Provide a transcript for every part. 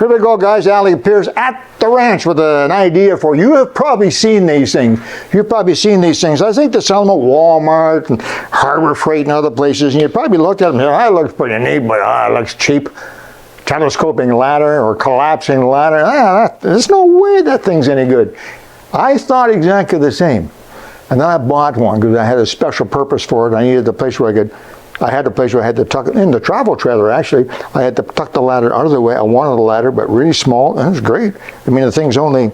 Here we go, guys. Alec Peirce at the ranch with an idea for you. Have probably seen these things. You've probably seen these things. I think they sell them at Walmart and Harbor Freight and other places. And you probably looked at them and said, that looks pretty neat, but it looks cheap. Telescoping ladder or collapsing ladder. There's no way that thing's any good. I thought exactly the same. And then I bought one because I had a special purpose for it. I needed the place where I had to tuck it in the travel trailer. Actually, I had to tuck the ladder out of the way. I wanted the ladder, but really small, and it was great. I mean, the thing's only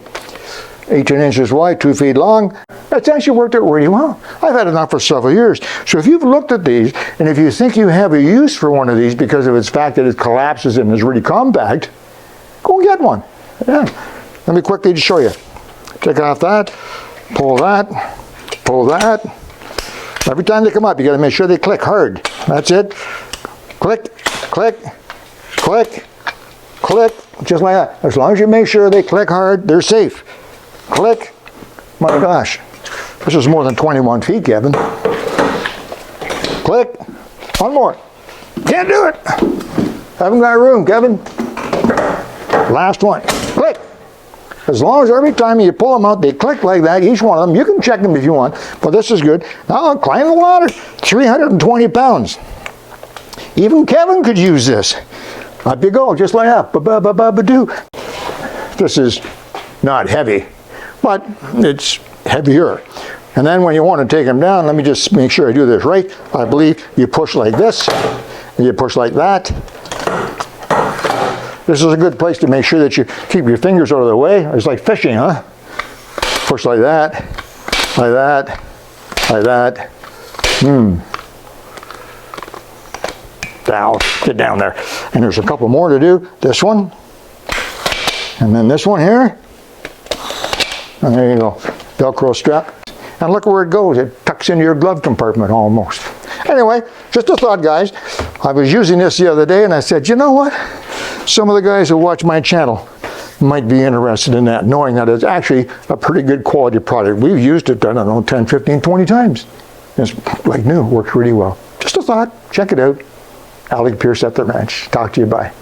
18 inches wide, 2 feet long. It's actually worked out really well. I've had it now for several years. So if you've looked at these, and if you think you have a use for one of these because of its fact that it collapses and is really compact, go and get one. Yeah. Let me quickly just show you. Take off that, pull that, pull that. Every time they come up, you got to make sure they click hard. That's it. Click, click, click, click, just like that. As long as you make sure they click hard, they're safe. Click. My gosh, this is more than 21 feet, Kevin. Click. One more. Can't do it. Haven't got room, Kevin. Last one. Click. As long as every time you pull them out, they click like that, each one of them. You can check them if you want, but this is good. Now I'll climb the ladder, 320 pounds. Even Kevin could use this. Up you go, just like that. Ba-ba-ba-ba-ba-doo. This is not heavy, but it's heavier. And then when you want to take them down, let me just make sure I do this right. I believe you push like this, and you push like that. This is a good place to make sure that you keep your fingers out of the way. It's like fishing, huh? Push like that, like that, like that. Now, get down there. And there's a couple more to do. This one, and then this one here. And there you go, Velcro strap. And look where it goes. It tucks into your glove compartment almost. Anyway, just a thought, guys. I was using this the other day and I said, you know what? Some of the guys who watch my channel might be interested in that, knowing that it's actually a pretty good quality product. We've used it, I don't know, 10, 15, 20 times. It's like new, works really well. Just a thought, check it out. Alec Peirce at the ranch. Talk to you, bye.